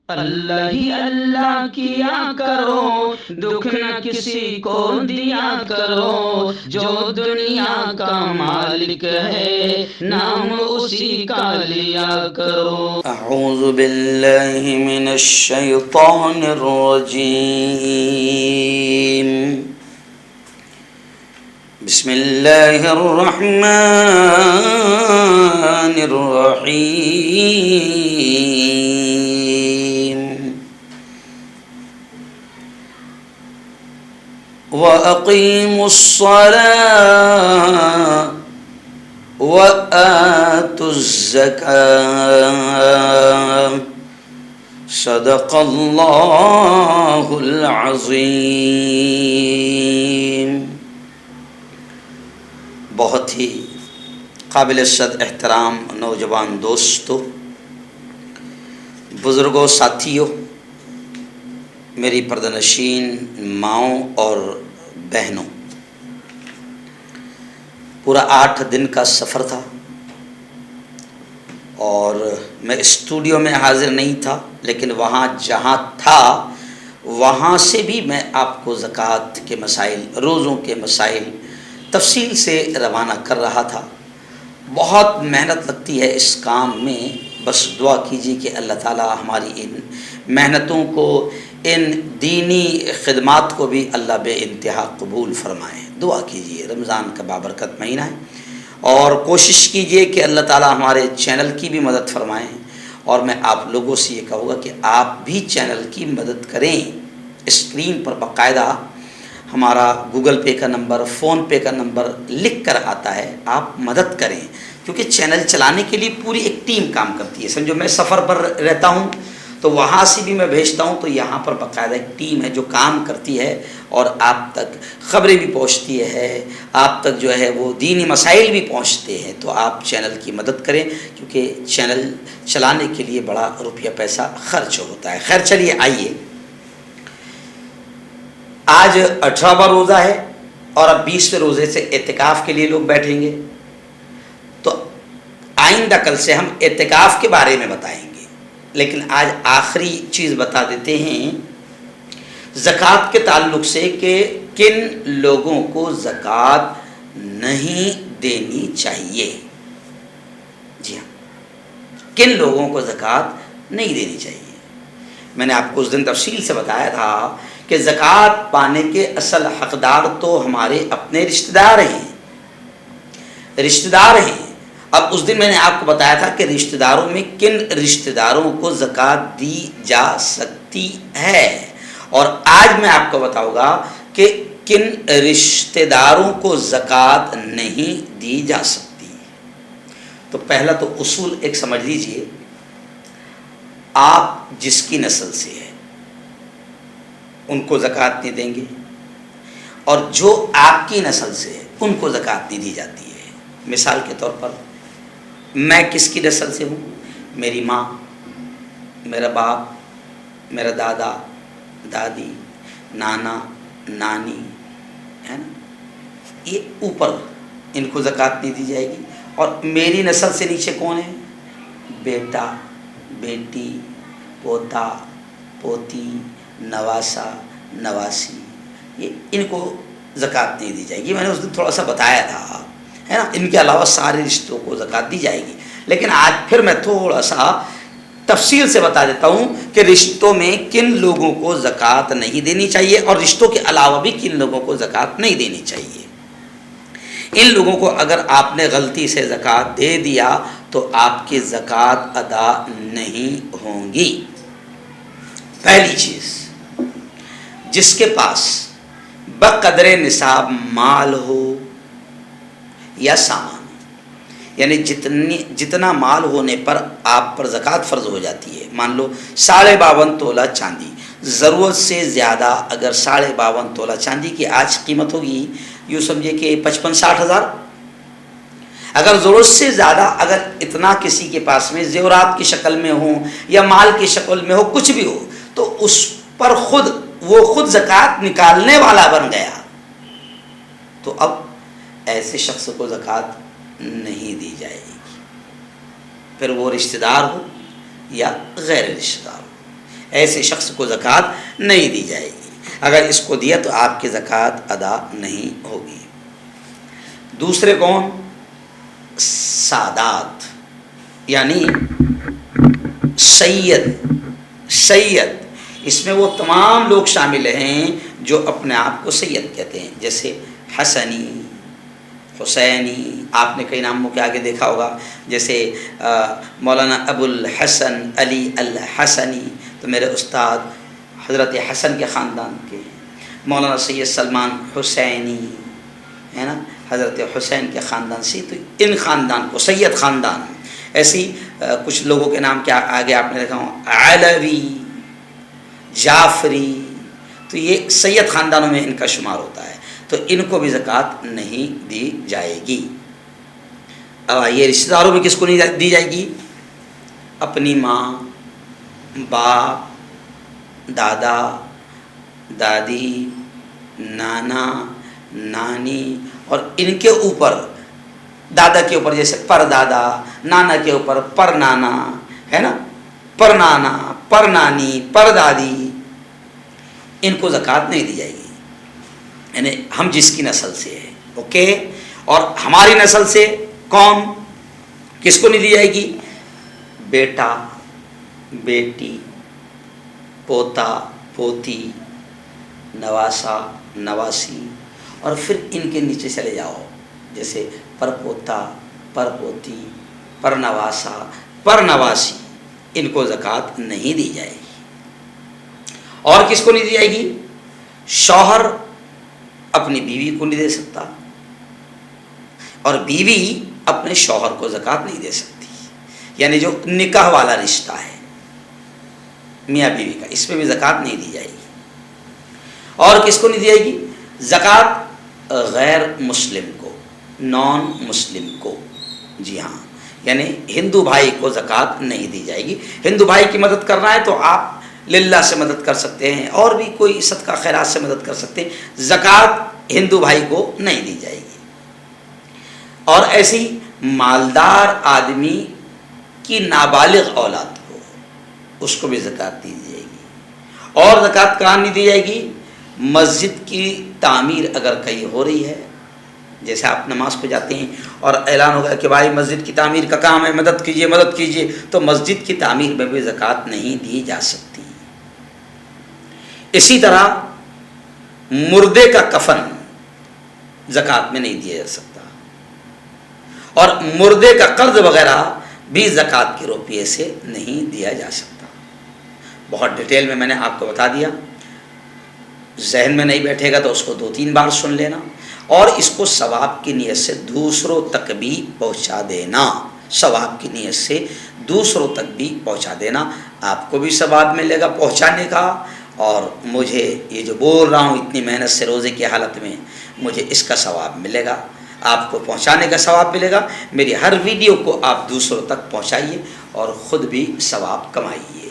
اللہ ہی اللہ کیا کرو، دکھ نہ کسی کو دیا کرو، جو دنیا کا مالک ہے نام اسی کا لیا کرو۔ اعوذ باللہ من الشیطان الرجیم، بسم اللہ الرحمن الرحیم۔ وَأَقِيمُوا الصَّلَاةَ وَآتُوا الزَّكَاةَ صدق اللہ العظیم۔ بہت ہی قابل صد احترام نوجوان دوستو، بزرگوں، ساتھیوں، میری پردنشین ماؤں اور بہنوں، پورا 8 دن کا سفر تھا اور میں اسٹوڈیو میں حاضر نہیں تھا، لیکن وہاں جہاں تھا وہاں سے بھی میں آپ کو زکوٰۃ کے مسائل، روزوں کے مسائل تفصیل سے روانہ کر رہا تھا۔ بہت محنت لگتی ہے اس کام میں، بس دعا کیجیے کہ اللہ تعالی ہماری ان محنتوں کو، ان دینی خدمات کو بھی اللہ بے انتہا قبول فرمائے۔ دعا کیجیے، رمضان کا بابرکت مہینہ ہے، اور کوشش کیجیے کہ اللہ تعالی ہمارے چینل کی بھی مدد فرمائیں، اور میں آپ لوگوں سے یہ کہوں گا کہ آپ بھی چینل کی مدد کریں۔ اسکرین پر باقاعدہ ہمارا گوگل پے کا نمبر، فون پے کا نمبر لکھ کر آتا ہے، آپ مدد کریں، کیونکہ چینل چلانے کے لیے پوری ایک ٹیم کام کرتی ہے۔ سمجھو میں سفر پر رہتا ہوں تو وہاں سے بھی میں بھیجتا ہوں، تو یہاں پر باقاعدہ ایک ٹیم ہے جو کام کرتی ہے اور آپ تک خبریں بھی پہنچتی ہے، آپ تک جو ہے وہ دینی مسائل بھی پہنچتے ہیں۔ تو آپ چینل کی مدد کریں، کیونکہ چینل چلانے کے لیے بڑا روپیہ پیسہ خرچ ہوتا ہے۔ خیر چلیے آئیے، آج 18واں روزہ ہے اور اب 20ویں روزے سے اعتکاف کے لیے لوگ بیٹھیں گے، تو آئندہ کل سے ہم اعتکاف کے بارے میں بتائیں گے، لیکن آج آخری چیز بتا دیتے ہیں زکوٰۃ کے تعلق سے کہ کن لوگوں کو زکوٰۃ نہیں دینی چاہیے۔ جی ہاں، کن لوگوں کو زکوٰۃ نہیں دینی چاہیے۔ میں نے آپ کو اس دن تفصیل سے بتایا تھا کہ زکوٰۃ پانے کے اصل حقدار تو ہمارے اپنے رشتہ دار ہیں، رشتہ دار ہیں۔ اب اس دن میں نے آپ کو بتایا تھا کہ رشتہ داروں میں کن رشتہ داروں کو زکوٰۃ دی جا سکتی ہے، اور آج میں آپ کو بتاؤں گا کہ کن رشتہ داروں کو زکوٰۃ نہیں دی جا سکتی۔ تو پہلا تو اصول ایک سمجھ لیجئے، آپ جس کی نسل سے ہے ان کو زکوٰۃ نہیں دیں گے، اور جو آپ کی نسل سے ہے ان کو زکوٰۃ نہیں دی جاتی ہے۔ مثال کے طور پر میں کس کی نسل سے ہوں؟ میری ماں، میرا باپ، میرا دادا، دادی، نانا، نانی، ہے نا، یہ اوپر ان کو زکوٰۃ نہیں دی جائے گی۔ اور میری نسل سے نیچے کون ہے؟ بیٹا، بیٹی، پوتا، پوتی، نواسا، نواسی، یہ ان کو زکوٰۃ نہیں دی جائے گی۔ میں نے اس دن تھوڑا سا بتایا تھا، ہے نا، ان کے علاوہ سارے رشتوں کو زکوٰۃ دی جائے گی، لیکن آج پھر میں تھوڑا سا تفصیل سے بتا دیتا ہوں کہ رشتوں میں کن لوگوں کو زکوٰۃ نہیں دینی چاہیے، اور رشتوں کے علاوہ بھی کن لوگوں کو زکوٰۃ نہیں دینی چاہیے۔ ان لوگوں کو اگر آپ نے غلطی سے زکوٰۃ دے دیا تو آپ کی زکوٰۃ ادا نہیں ہوں گی۔ پہلی چیز، جس کے پاس بقدر نصاب مال ہو یا سامان، یعنی جتنا مال ہونے پر آپ پر زکوٰۃ فرض ہو جاتی ہے۔ مان لو 52.5 تولہ چاندی، ضرورت سے زیادہ اگر 52.5 تولہ چاندی کی آج قیمت ہوگی، یوں سمجھے کہ 55-60 ہزار، اگر ضرورت سے زیادہ اگر اتنا کسی کے پاس میں زیورات کی شکل میں ہو یا مال کی شکل میں ہو، کچھ بھی ہو، تو اس پر وہ خود زکوٰۃ نکالنے والا بن گیا، تو اب ایسے شخص کو زکوٰۃ نہیں دی جائے گی، پھر وہ رشتہ دار ہو یا غیر رشتہ دار ہو۔ ایسے شخص کو زکوٰۃ نہیں دی جائے گی. اگر اس کو دیا تو آپ کی زکوٰۃ ادا نہیں ہوگی. دوسرے کون؟ سادات یعنی سید. اس میں وہ تمام لوگ شامل ہیں جو اپنے آپ کو سید کہتے ہیں، جیسے حسنی، حسینی. آپ نے کئی ناموں کے آگے دیکھا ہوگا، جیسے مولانا ابو الحسن علی الحسنی، تو میرے استاد حضرت حسن کے خاندان کے. مولانا سید سلمان حسینی ہے نا، حضرت حسین کے خاندان سے. تو ان خاندان کو سید خاندان. ایسی کچھ لوگوں کے نام کے آگے آپ نے دیکھا ہوں، علوی، جعفری. تو یہ سید خاندانوں میں ان کا شمار ہوتا ہے. تو ان کو بھی زکوٰۃ نہیں دی جائے گی. اب یہ رشتہ داروں میں کس کو نہیں دی جائے گی؟ اپنی ماں، باپ، دادا، دادی، نانا، نانی، اور ان کے اوپر، دادا کے اوپر جیسے پر دادا، نانا کے اوپر پر نانا ہے نا، پر نانا، پر نانی، پر دادی. ان کو زکوٰۃ نہیں دی جائے گی. یعنی ہم جس کی نسل سے ہیں، اوکے. اور ہماری نسل سے کون، کس کو نہیں دی جائے گی؟ بیٹا، بیٹی، پوتا، پوتی، نواسا، نواسی. اور پھر ان کے نیچے چلے جاؤ، جیسے پر پوتا، پر پوتی، پر نواسا، پر نواسی. ان کو زکوٰۃ نہیں دی جائے گی. اور کس کو نہیں دی جائے گی؟ شوہر اپنی بیوی کو نہیں دے سکتا، اور بیوی اپنے شوہر کو زکوٰۃ نہیں دے سکتی. یعنی جو نکاح والا رشتہ ہے میاں بیوی کا، اس میں بھی زکوٰۃ نہیں دی جائے گی. اور کس کو نہیں دی جائے گی زکوٰۃ؟ غیر مسلم کو، نان مسلم کو. جی ہاں، یعنی ہندو بھائی کو زکوٰۃ نہیں دی جائے گی. ہندو بھائی کی مدد کرنا ہے تو آپ للہ سے مدد کر سکتے ہیں، اور بھی کوئی صدقہ خیرات سے مدد کر سکتے ہیں. زکوٰۃ ہندو بھائی کو نہیں دی جائے گی. اور ایسی مالدار آدمی کی نابالغ اولاد کو، اس کو بھی زکوٰۃ دی جائے گی. اور زکوٰۃ کہاں نہیں دی جائے گی؟ مسجد کی تعمیر اگر کہیں ہو رہی ہے، جیسے آپ نماز پہ جاتے ہیں اور اعلان ہوگا کہ بھائی مسجد کی تعمیر کا کام ہے، مدد کیجئے، مدد کیجئے، تو مسجد کی تعمیر میں بھی زکوٰۃ نہیں دی جا سکتی. اسی طرح مردے کا کفن زکوٰۃ میں نہیں دیا جا سکتا، اور مردے کا قرض وغیرہ بھی زکوٰۃ کے روپیے سے نہیں دیا جا سکتا. بہت ڈیٹیل میں نے آپ کو بتا دیا. ذہن میں نہیں بیٹھے گا تو اس کو 2-3 بار سن لینا، اور اس کو ثواب کی نیت سے دوسروں تک بھی پہنچا دینا. ثواب کی نیت سے دوسروں تک بھی پہنچا دینا. آپ کو بھی ثواب ملے گا پہنچانے کا، اور مجھے یہ جو بول رہا ہوں اتنی محنت سے روزے کی حالت میں، مجھے اس کا ثواب ملے گا، آپ کو پہنچانے کا ثواب ملے گا. میری ہر ویڈیو کو آپ دوسروں تک پہنچائیے اور خود بھی ثواب کمائیے.